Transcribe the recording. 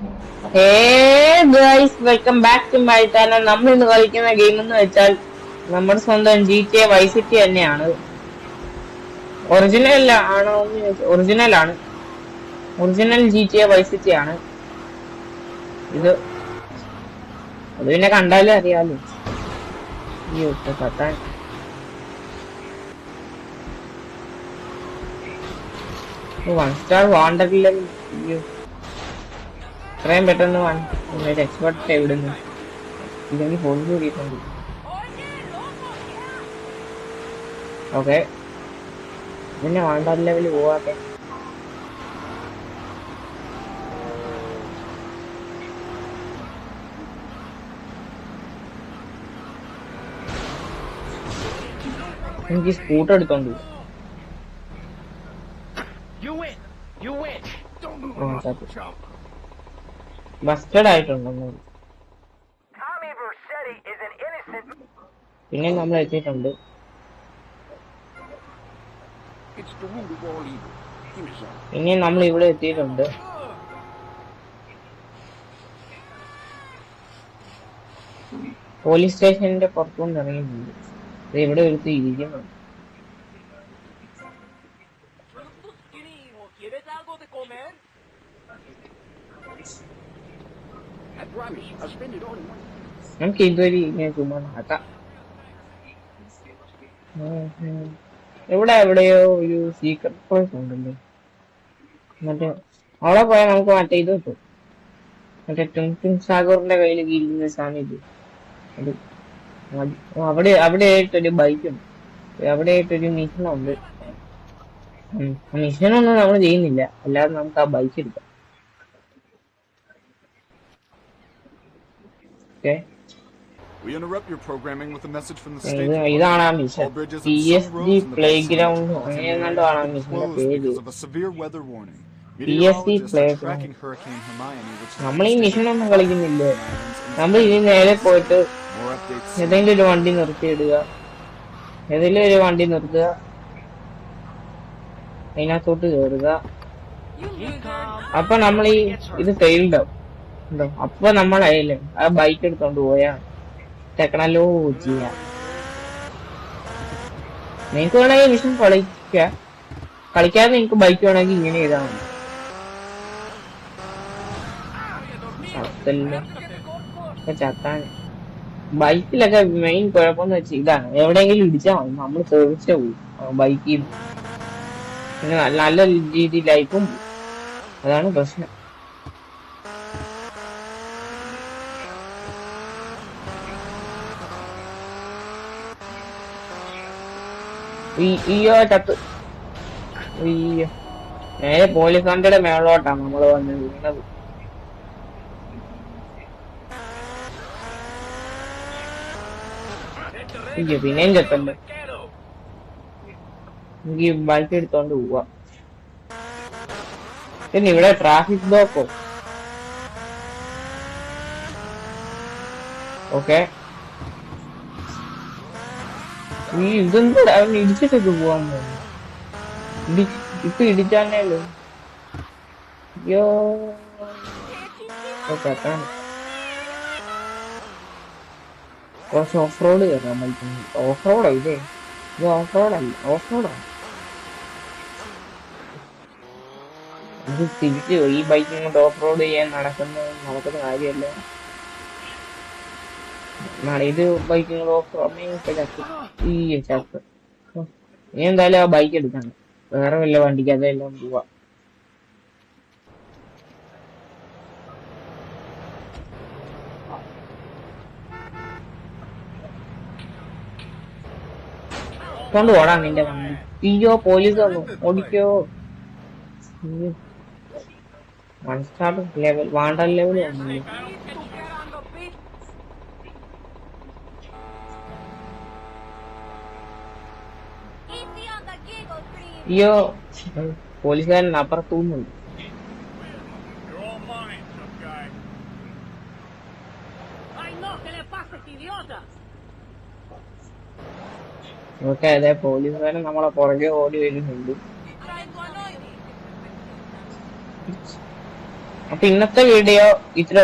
Hey guys, welcome back to my channel. നമ്മൾ ഇന്ന് കളിക്കുന്ന ഗെയിം എന്ന് വെച്ചാൽ നമ്മുടെ സ്വന്തം GTA Vice City തന്നെയാണ്. ഒറിജിനൽ ആണോ? ഒറിജിനൽ ആണ്. ഒറിജിനൽ GTA Vice City ആണ് ഇത്. അത് പിന്നെ കണ്ടാലേ അറിയാലോ. അയ്യോ പത്താൻ വൺ സ്റ്റാർ വാണ്ടറില്ല. അയ്യോ ഇത്രയും പെട്ടെന്ന് എക്സ്പെർട്ട് എവിടുന്ന് ഇല്ലെങ്കിൽ ഫോൺ കൂടിയിട്ടുണ്ട്. ഓക്കെ പിന്നെ വാണ്ടർ ലെവൽ പോവാത്തെ. എനിക്ക് സ്കൂട്ടർ എടുത്തോണ്ട് ബസ്റ്റഡ് ആയിട്ടുണ്ടോ? പിന്നെ നമ്മൾ എത്തിയിട്ടുണ്ട്. പിന്നെ നമ്മൾ ഇവിടെ എത്തിയിട്ടുണ്ട്. പോലീസ് സ്റ്റേഷന്റെ പുറത്തുകൊണ്ട് ഇറങ്ങിയിട്ടുണ്ട്. ഇവിടെ ഒരുത്ത് ഇരിക്കുന്നുണ്ട്. നമുക്ക് ഇതുവരെ ഇങ്ങനെ ചുമ്മാ നടക്കാം. എവിടെയോ ഒരു സീക്രട്ട് പോയിന്റ് ഉണ്ടല്ലോ. മറ്റേ അവിടെ പോയാൽ നമുക്ക് മറ്റേ ഇത് കിട്ടും. മറ്റേ ടും സാഗറിന്റെ കയ്യിൽ ഇരിക്കുന്ന സാധനം ഇത്. അത് അവിടെ ആയിട്ടൊരു ബൈക്കുണ്ട്. അവിടെ ആയിട്ടൊരു മിഷനുണ്ട്. മിഷനൊന്നും നമ്മൾ ചെയ്യുന്നില്ല, അല്ലാതെ നമുക്ക് ആ ബൈക്ക് എടുക്കാം. ഇതാണ് ആ മിഷൻ. PSG പ്ലേ ഗ്രൗണ്ട് അങ്ങനെയെങ്ങാണ്ടോ ആണ് ആ മിഷന്റെ പേര്. PSG play ground. നമ്മൾ ഈ മിഷനൊന്നും കളിക്കുന്നില്ലേ. നമ്മൾ ഇനി നേരെ പോയിട്ട് ഏതെങ്കിലും ഒരു വണ്ടി നിർത്തിയിടുക. അതിനകത്തോട്ട് കയറുക. അപ്പൊ നമ്മൾ ഈ ഇത് ഫെയിൽഡ് ആവും. അപ്പൊ നമ്മളായാലും ആ ബൈക്ക് എടുത്തോണ്ട് പോയാ ടെക്നോളജി നിങ്ങൾക്ക് വേണമെങ്കിൽ മിഷൻ കളിക്കാതെ നിങ്ങൾക്ക് ബൈക്ക് വേണമെങ്കിൽ ഇങ്ങനെ ചെയ്താൽ മതി. ചത്താൻ ബൈക്കിലൊക്കെ മെയിൻ കുഴപ്പമെന്ന് വെച്ചാൽ ഇതാണ്, എവിടെയെങ്കിലും ഇടിച്ചാൽ മതി, നമ്മൾ തെറിച്ച പോയി ബൈക്കിൽ. പിന്നെ നല്ല രീതിയിൽ ലൈഫും പോയി. അതാണ് പ്രശ്നം. ചത്ത് നേരെ പോലീസ് വണ്ടിയുടെ മേളോട്ടാണ് നമ്മൾ വന്ന് വീണത്. പിന്നെയും ചത്തല്ലോ. എനിക്ക് ബൈക്ക് എടുത്തോണ്ട് പോവാ. പിന്നെ ഇവിടെ ട്രാഫിക് ബ്ലോക്കോ? ഓക്കെ ഇതെന്താ അവൻ ഇടിച്ചിട്ടൊക്കെ പോവാൻ പോകുന്നു. ഇപ്പൊ ഇടിച്ചാണല്ലോ. അയ്യോ ചത്താണ്. കുറച്ച് ഓഫ് റോഡ് കയറാൻ പറ്റുന്നു. ഓഫ് റോഡോ ഇതേ? ഇത് ഓഫ് റോഡല്ല, ഓഫ് റോഡാണ്. ഇത് തിരിച്ചു ഈ ബൈക്കും കൊണ്ട് ഓഫ് റോഡ് ചെയ്യാൻ നടക്കുന്ന കാര്യമല്ല. ഇത് ബൈക്കും കൊണ്ട് ഓഫ് റോഡ് ചത്ത്. ഇനി എന്തായാലും ആ ബൈക്ക് എടുക്കണം, വേറെ വല്ല വണ്ടിക്ക് അതെല്ലാം പോവാ. കൊണ്ട് ഓടാൻ നിന്റെ വണ്ടി. അയ്യോ പോലീസ് വന്നു, ഓടിക്കോ. One star level wander level വന്നു. അയ്യോ പോലീസുകാരൻ അപ്പുറത്തൂന്നുണ്ട്. ഓക്കെ അതെ, പോലീസുകാരൻ നമ്മളെ പുറകെ ഓടി വരുന്നുണ്ട്. അപ്പൊ ഇന്നത്തെ വീഡിയോ ഇത്രേ ഉള്ളൂ.